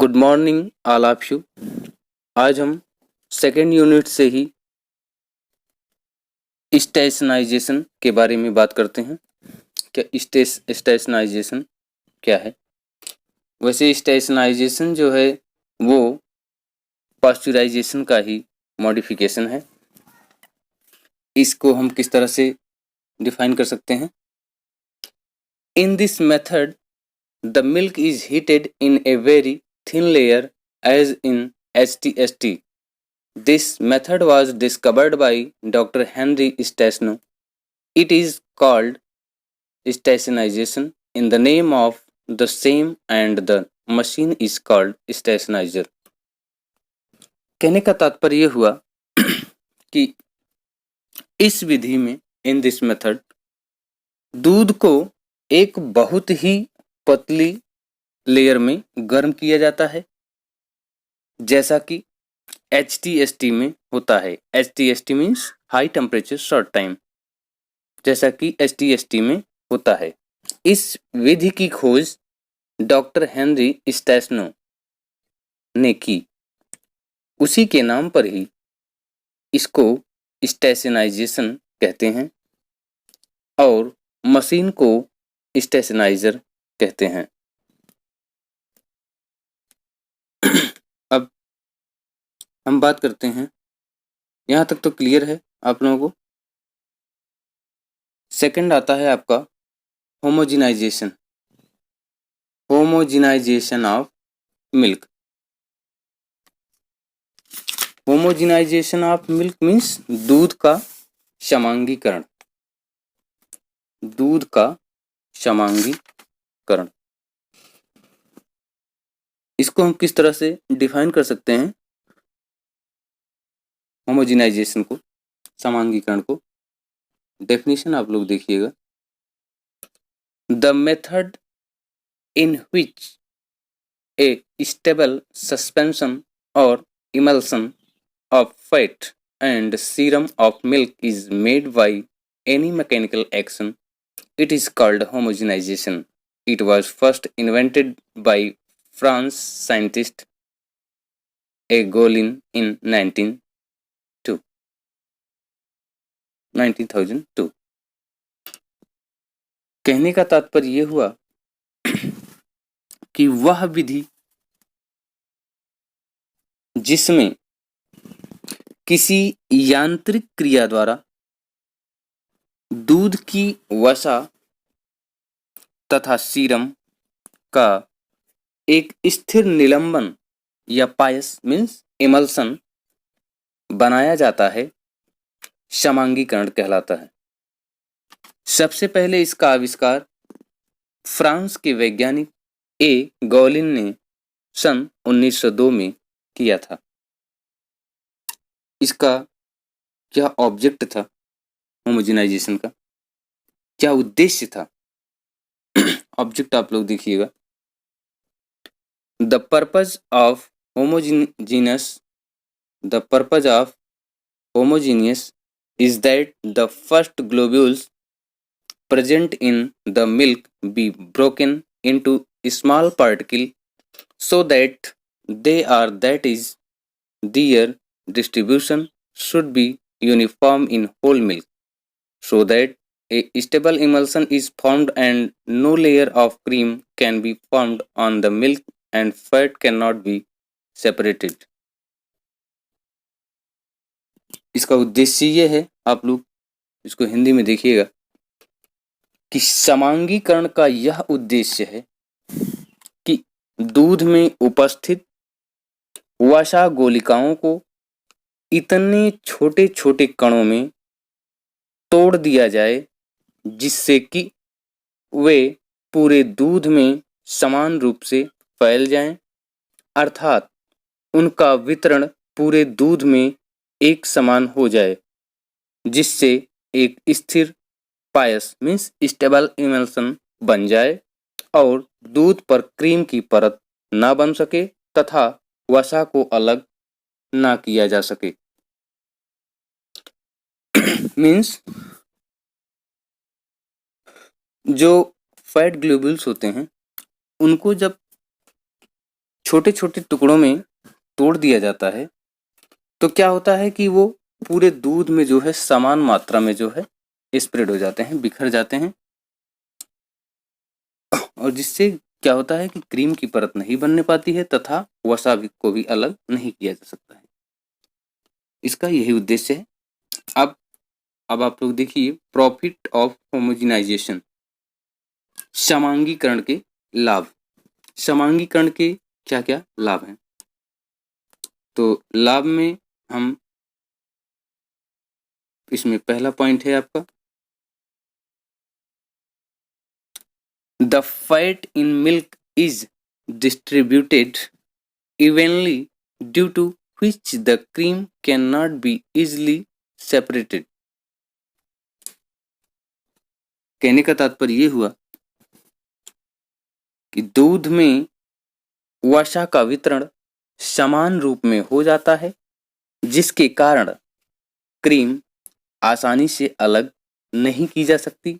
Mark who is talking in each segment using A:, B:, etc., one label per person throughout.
A: Good morning all of you. आज हम second unit से ही स्टेशनाइजेशन के बारे में बात करते हैं। क्या स्टेशनाइजेशन क्या है? वैसे स्टेशनाइजेशन जो है वो पास्चुराइजेशन का ही मॉडिफिकेशन है। इसको हम किस तरह से डिफाइन कर सकते हैं? In this method the milk is heated in a very thin layer as in HTST. This method was discovered by Dr. Henry Stashno. It is called stationization in the name of the same and the machine is called stationizer. कहने का तात्पर्य हुआ कि इस विधि में इन this method दूध को एक बहुत ही पतली लेयर में गर्म किया जाता है, जैसा कि HTST में होता है। HTST means high temperature short time, जैसा कि HTST में होता है। इस विधि की खोज डॉक्टर हेनरी स्टैशनो ने की। उसी के नाम पर ही इसको स्टेशनाइजेशन कहते हैं और मशीन को स्टेशनाइजर कहते हैं। अब हम बात करते हैं, यहाँ तक तो क्लियर है आप लोगों को। सेकंड आता है आपका homogenisation. Homogenisation of milk. Homogenisation of milk means दूध का समांगीकरण। दूध का समांगीकरण, इसको हम किस तरह से डिफाइन कर सकते हैं? होमोजिनाइजेशन को, समांगीकरण को। डेफिनेशन आप लोग देखिएगा। The method in which A stable suspension और emulsion of fat and serum of milk is made by any mechanical action. It is called homogenization. It was first invented by French scientist Gaulin in 1902. कहने का तात्पर्य यह हुआ कि वह विधि जिसमें किसी यांत्रिक क्रिया द्वारा दूध की वसा तथा सीरम का एक स्थिर निलंबन या पायस मीन्स इमल्सन बनाया जाता है, समांगीकरण कहलाता है। सबसे पहले इसका आविष्कार फ्रांस के वैज्ञानिक गॉलिन ने सन 1902 में किया था। इसका क्या ऑब्जेक्ट था? होमोजेनाइजेशन का क्या उद्देश्य था? ऑब्जेक्ट आप लोग देखिएगा। The purpose of homogeneous is that the first globules present in the milk be broken into small particles so that their distribution should be uniform in whole milk, so that a stable emulsion is formed and no layer of cream can be formed on the milk and fat cannot be separated. इसका उद्देश्य ये है, आप लोग इसको हिंदी में देखिएगा, कि समांगीकरण का यह उद्देश्य है कि दूध में उपस्थित वसा गोलिकाओं को इतने छोटे छोटे कणों में तोड़ दिया जाए जिससे कि वे पूरे दूध में समान रूप से फैल जाएं, अर्थात उनका वितरण पूरे दूध में एक समान हो जाए, जिससे एक स्थिर पायस मीन्स स्टेबल इमल्सन बन जाए और दूध पर क्रीम की परत ना बन सके तथा वसा को अलग ना किया जा सके। मीन्स जो फैट ग्लोब्यूल्स होते हैं उनको जब छोटे छोटे टुकड़ों में तोड़ दिया जाता है तो क्या होता है कि वो पूरे दूध में जो है समान मात्रा में जो है स्प्रेड हो जाते हैं, बिखर जाते हैं, और जिससे क्या होता है कि क्रीम की परत नहीं बनने पाती है तथा वसा को भी अलग नहीं किया जा सकता है। इसका यही उद्देश्य है। अब आप लोग देखिए प्रॉफिट ऑफ होमोजिनाइजेशन, समांगीकरण के लाभ। समांगीकरण के क्या क्या लाभ हैं? तो लाभ में हम इसमें पहला पॉइंट है आपका the fat in milk is distributed evenly due to which the cream cannot be easily separated। कहने का तात्पर्य ये हुआ कि दूध में वसा का वितरण समान रूप में हो जाता है जिसके कारण क्रीम आसानी से अलग नहीं की जा सकती।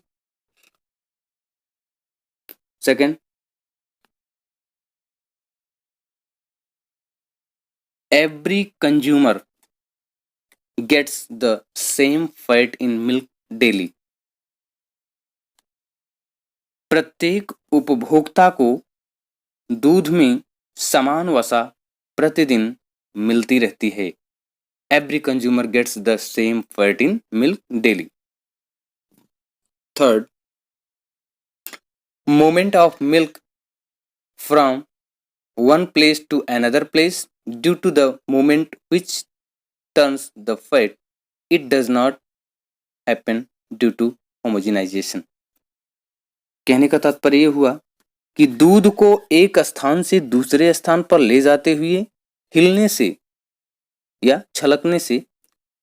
A: Second, every consumer gets the same fat in milk daily। प्रत्येक उपभोक्ता को दूध में समान वसा प्रतिदिन मिलती रहती है। Every consumer gets the same fat in milk daily। Third, movement of milk from one place to another place due to the movement which turns the fat, it does not happen due to homogenization। कहने का तात्पर्य यह हुआ कि दूध को एक स्थान से दूसरे स्थान पर ले जाते हुए हिलने से या छलकने से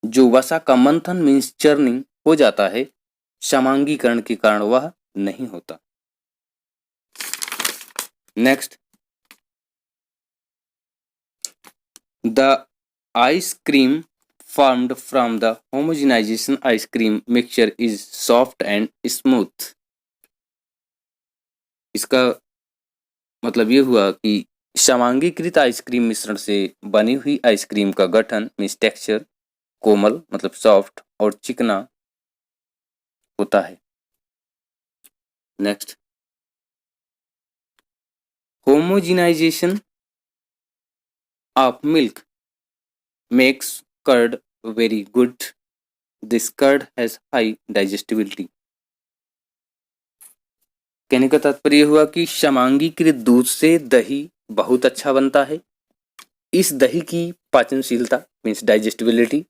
A: जो वसा का मंथन मीन्स चर्निंग हो जाता है, समांगीकरण के कारण वह नहीं होता। Next, the ice cream formed from the homogenization ice cream mixture is soft and smooth। इसका मतलब ये हुआ कि समांगीकृत आइसक्रीम मिश्रण से बनी हुई आइसक्रीम का गठन मीन्स टेक्सचर कोमल मतलब सॉफ्ट और चिकना होता है। Next, homogenisation of milk makes curd very good। This curd has high digestibility। कहने का तात्पर्य हुआ कि समांगीकृत दूध से दही बहुत अच्छा बनता है। इस दही की पाचनशीलता मीन्स डाइजेस्टिबिलिटी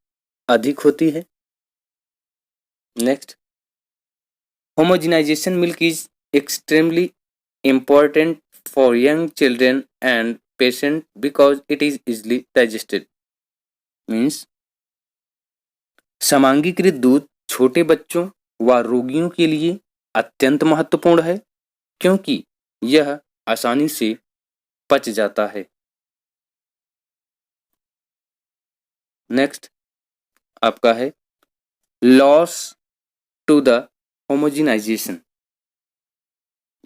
A: अधिक होती है। Next, homogenisation milk is extremely important for young children and patient because it is easily digested। Means समांगीकृत दूध छोटे बच्चों व रोगियों के लिए अत्यंत महत्वपूर्ण है क्योंकि यह आसानी से पच जाता है। नेक्स्ट आपका है loss to the homogenization.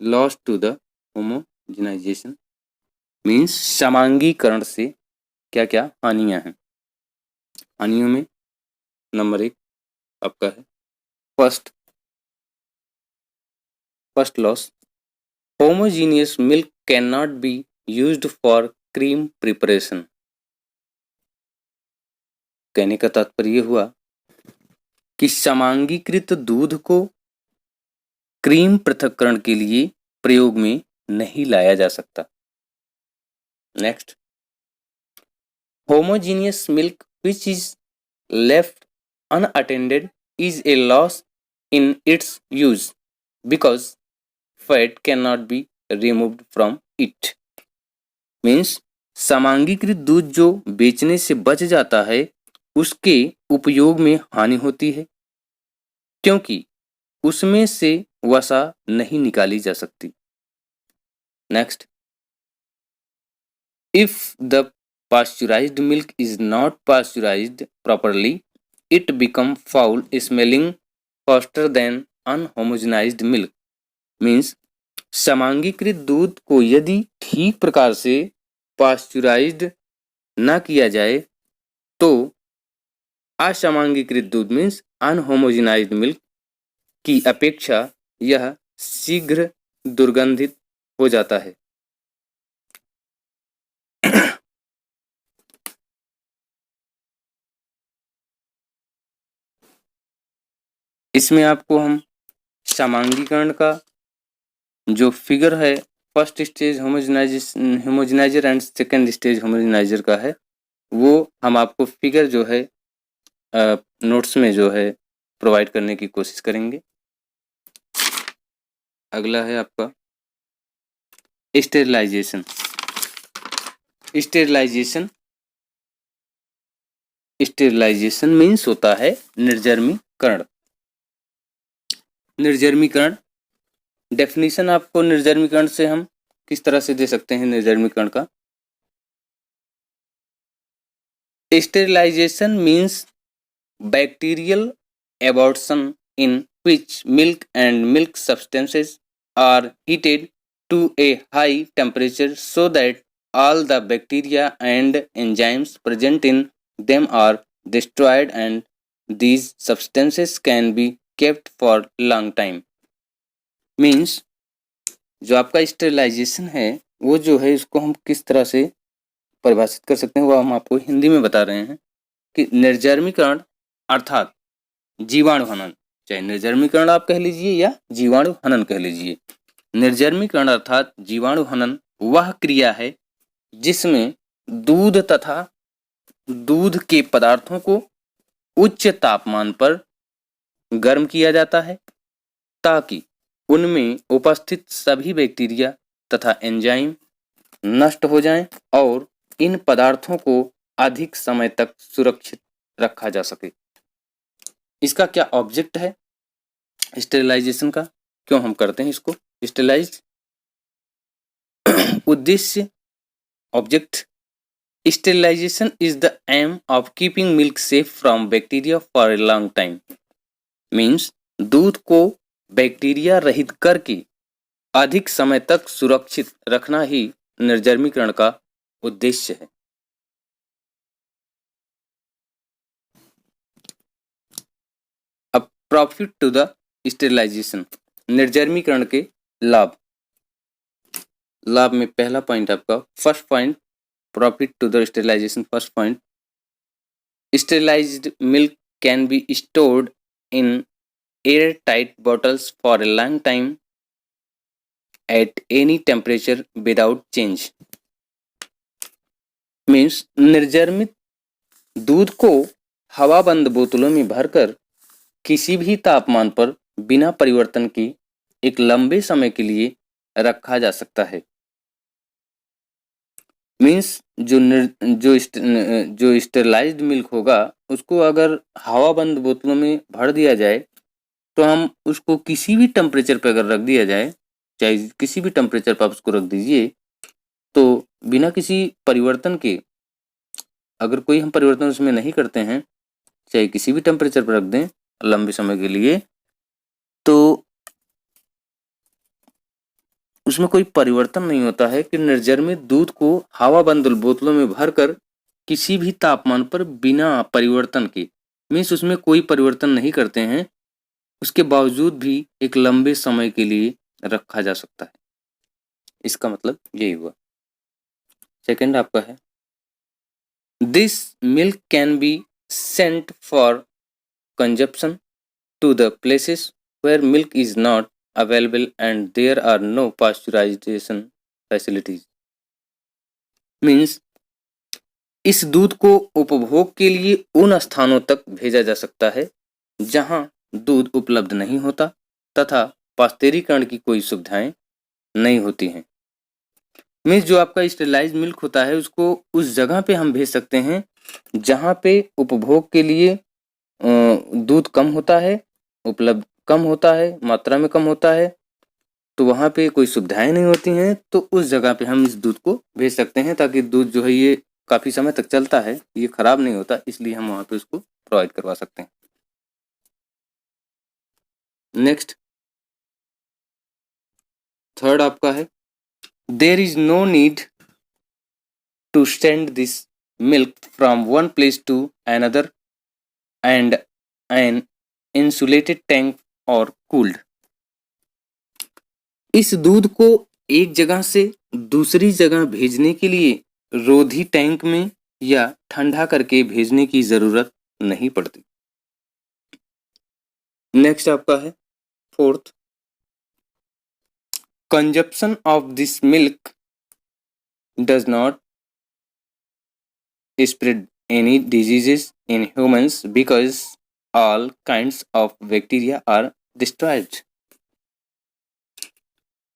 A: Loss to the homogenization means समांगीकरण से क्या क्या हानियां हैं। हानियों में नंबर 1 आपका है first loss, homogeneous milk can not be used for cream preparation. कहने का तात्पर्य हुआ कि समांगीकृत दूध को क्रीम पृथक्करण के लिए प्रयोग में नहीं लाया जा सकता। Next, homogeneous milk which is left unattended is a loss in its use because fat cannot be removed from it। Means समांगीकृत दूध जो बेचने से बच जाता है उसके उपयोग में हानि होती है क्योंकि उसमें से वसा नहीं निकाली जा सकती। Next, if the pasteurized milk is not pasteurized properly, it become foul smelling faster than unhomogenized milk। Means समांगीकृत दूध को यदि ठीक प्रकार से पाश्चुराइज्ड ना किया जाए तो असमांगीकृत दूध मीन्स अनहोमोजेनाइज्ड मिल्क की अपेक्षा यह शीघ्र दुर्गंधित हो जाता है। इसमें आपको हम समांगीकरण का जो फिगर है, first stage homogeniser and second stage homogeniser का है, वो हम आपको फिगर जो है नोट्स में जो है प्रोवाइड करने की कोशिश करेंगे। अगला है आपका स्टेरिलाइजेशन। स्टेरिलाइजेशन स्टेरिलाइजेशन मीन्स होता है निर्जर्मीकरण। निर्जर्मीकरण डेफिनेशन आपको निर्जर्मीकरण से हम किस तरह से दे सकते हैं निर्जर्मीकरण का। Sterilisation means bacterial abortion in which milk and milk substances are heated to a high temperature so that all the bacteria and enzymes present in them are destroyed and these substances can be kept for long time। Means जो आपका sterilisation है वो जो है इसको हम किस तरह से परिभाषित कर सकते हैं वो हम आपको हिंदी में बता रहे हैं कि निर्जर्मीकरण अर्थात जीवाणु हनन, चाहे निर्जर्मीकरण आप कह लीजिए या जीवाणु हनन कह लीजिए। निर्जर्मीकरण अर्थात जीवाणु हनन वह क्रिया है जिसमें दूध तथा दूध के पदार्थों को उच्च तापमान पर गर्म किया जाता है ताकि उनमें उपस्थित सभी बैक्टीरिया तथा एंजाइम नष्ट हो जाएं और इन पदार्थों को अधिक समय तक सुरक्षित रखा जा सके। इसका क्या ऑब्जेक्ट है स्टेरिलाइजेशन का, क्यों हम करते हैं इसको स्टेरिलाइज? उद्देश्य object sterilisation is the aim of keeping milk safe from bacteria for a long time. Means दूध को बैक्टीरिया रहित करके अधिक समय तक सुरक्षित रखना ही निर्जर्मीकरण का उद्देश्य है। अब प्रॉफिट टू द स्टेरिलाइजेशन, निर्जर्मीकरण के लाभ। लाभ में पहला पॉइंट आपका first point profit to the sterilization. First point sterilized milk can be stored in air tight bottles for a long time at any temperature without change. Means निर्जर्मित दूध को हवाबंद बोतलों में भरकर किसी भी तापमान पर बिना परिवर्तन के एक लंबे समय के लिए रखा जा सकता है। मीन्स जो स्टेरिलाइज्ड मिल्क होगा उसको अगर हवाबंद बोतलों में भर दिया जाए तो हम उसको किसी भी टेम्परेचर पर अगर रख दिया जाए, चाहे किसी भी टेम्परेचर पर आप उसको रख दीजिए, तो बिना किसी परिवर्तन के, अगर कोई हम परिवर्तन उसमें नहीं करते हैं, चाहे किसी भी टेम्परेचर पर रख दें लंबे समय के लिए, तो उसमें कोई परिवर्तन नहीं होता है कि निर्जर्मित दूध को हवाबंद बोतलों में भरकर किसी भी तापमान पर बिना परिवर्तन के, मीन्स उसमें कोई परिवर्तन नहीं करते हैं, उसके बावजूद भी एक लंबे समय के लिए रखा जा सकता है। इसका मतलब यही हुआ। सेकंड आपका है this milk can be sent for consumption to the places where milk is not available and there are no pasteurization facilities। Means इस दूध को उपभोग के लिए उन स्थानों तक भेजा जा सकता है जहां दूध उपलब्ध नहीं होता तथा पास्चुरीकरण की कोई सुविधाएं नहीं होती हैं। मीन्स जो आपका स्टेरिलाइज्ड मिल्क होता है उसको उस जगह पे हम भेज सकते हैं जहां पे उपभोग के लिए दूध कम होता है, उपलब्ध कम होता है, मात्रा में कम होता है, तो वहाँ पे कोई सुविधाएं नहीं होती हैं, तो उस जगह पे हम इस दूध को भेज सकते हैं ताकि दूध जो है ये काफ़ी समय तक चलता है, ये खराब नहीं होता, इसलिए हम वहाँ पे उसको प्रोवाइड करवा सकते हैं। नेक्स्ट थर्ड आपका है there is no need to send this milk from one place to another and an insulated tank or cooled. इस दूध को एक जगह से दूसरी जगह भेजने के लिए रोधी टैंक में या ठंडा करके भेजने की जरूरत नहीं पड़ती। नेक्स्ट आपका है fourth, consumption of this milk does not spread any diseases in humans because all kinds of bacteria are destroyed.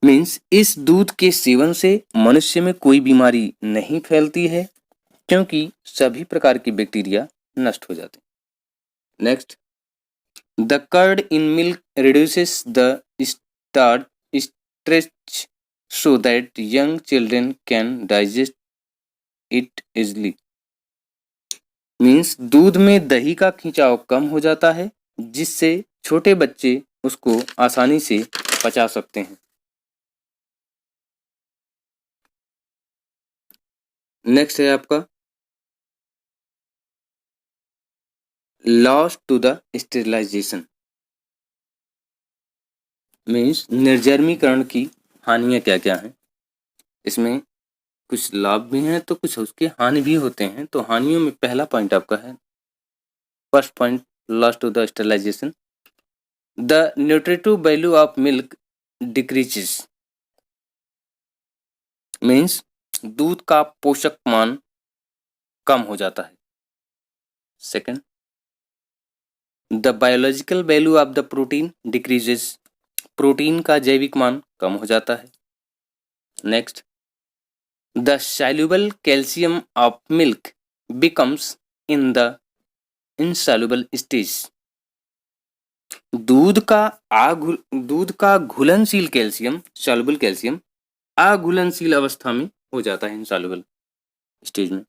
A: Means इस दूध के सेवन से मनुष्य में कोई बीमारी नहीं फैलती है क्योंकि सभी प्रकार की बैक्टीरिया नष्ट हो जाते हैं। Next, the curd in milk reduces the starch so that young children can digest it easily. Means दूध में दही का खिंचाव कम हो जाता है जिससे छोटे बच्चे उसको आसानी से पचा सकते हैं। नेक्स्ट है आपका loss to the sterilization. Means निर्जर्मीकरण की हानियां क्या क्या हैं। इसमें कुछ लाभ भी हैं तो कुछ उसके हानि भी होते हैं। तो हानियों में पहला पॉइंट आपका है, first point, loss to the sterilisation. The nutritive value of milk decreases. Means दूध का पोषक मान कम हो जाता है। Second, the biological value of the protein decreases. Protein का जैविक मान कम हो जाता है। Next, the soluble calcium of milk becomes in the insoluble stage. दूध का घुलनशील कैल्शियम, सॉल्युबल कैल्शियम, अघुलनशील अवस्था में हो जाता है इनसॉल्युबल स्टेज में।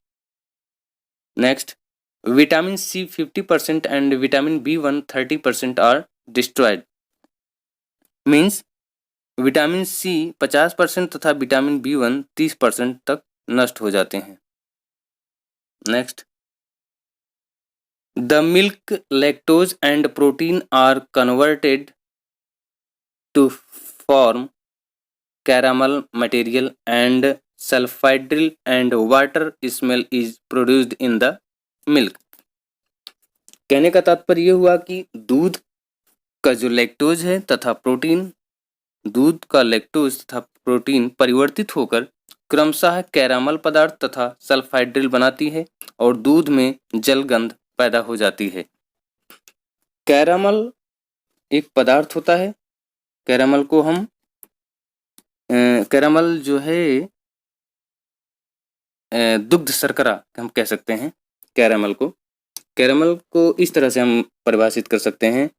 A: Next, vitamin C 50% and vitamin B1 30% are destroyed. Means vitamin C 50% तथा विटामिन B1 30% तक नष्ट हो जाते हैं। Next, the milk lactose and protein are converted to form caramel material and sulphydryl and water smell is produced in the milk. कहने का तात्पर्य यह हुआ कि दूध का जो लैक्टोज है तथा प्रोटीन, दूध का लैक्टोज तथा प्रोटीन परिवर्तित होकर क्रमशः कैरामल पदार्थ तथा सल्फाइड्रिल बनाती है और दूध में जलगंध पैदा हो जाती है। कैरामल एक पदार्थ होता है। कैरामल को हम कैरामल जो है दुग्ध शर्करा हम कह सकते हैं। कैरामल को इस तरह से हम परिभाषित कर सकते हैं,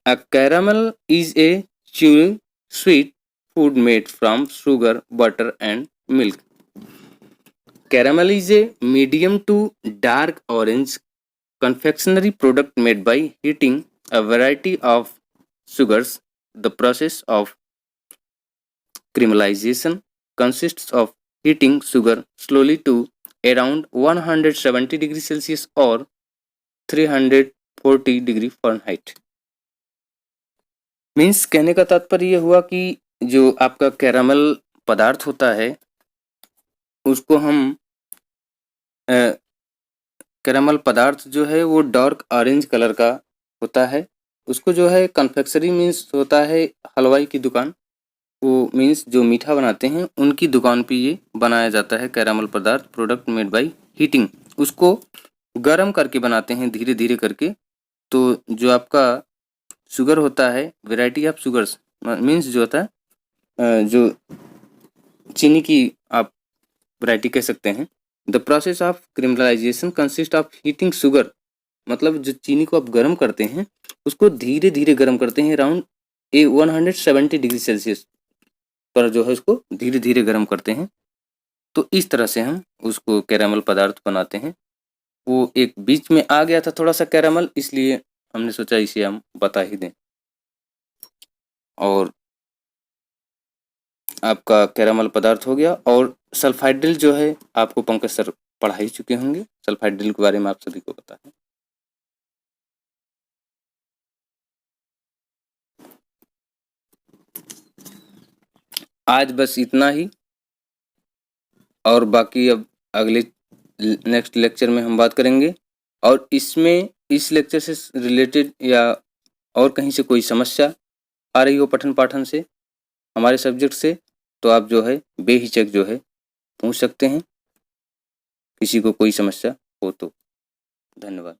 A: caramel is a chewy sweet food made from sugar, butter and milk. Caramel is a medium to dark orange confectionery product made by heating a variety of sugars. The process of caramelization consists of heating sugar slowly to around 170 degrees Celsius or 340 degree Fahrenheit. Means कहने का तात्पर्य यह हुआ कि जो आपका caramel पदार्थ होता है उसको हम कैरामल पदार्थ जो है वो डार्क ऑरेंज कलर का होता है। उसको जो है कन्फेक्शनरी मीन्स होता है हलवाई की दुकान, वो मीन्स जो मीठा बनाते हैं उनकी दुकान पे ये बनाया जाता है कैरामल पदार्थ, प्रोडक्ट मेड बाय हीटिंग। उसको गर्म करके बनाते हैं धीरे धीरे करके। तो जो आपका शुगर होता है, वैरायटी ऑफ शुगर्स मीन्स जो होता है जो चीनी की आप वैरायटी कह सकते हैं। The process of caramelization consist of heating sugar, मतलब जो चीनी को आप गर्म करते हैं उसको धीरे धीरे गर्म करते हैं अराउंड 170 डिग्री सेल्सियस पर जो है उसको धीरे धीरे गर्म करते हैं। तो इस तरह से हम उसको कैरामल पदार्थ बनाते हैं। वो एक बीच में आ गया था थोड़ा सा कैरामल, इसलिए हमने सोचा इसे हम बता ही दें। और आपका कैरामल पदार्थ हो गया। और सल्फाइडिल जो है आपको पंकज सर पढ़ा ही चुके होंगे, सल्फाइडिल के बारे में आप सभी को पता है। आज बस इतना ही, और बाकी अब अगले नेक्स्ट लेक्चर में हम बात करेंगे। और इसमें इस लेक्चर से रिलेटेड या और कहीं से कोई समस्या आ रही हो पठन पाठन से, हमारे सब्जेक्ट से, तो आप जो है बेहिचक जो है पूछ सकते हैं, किसी को कोई समस्या हो तो। धन्यवाद।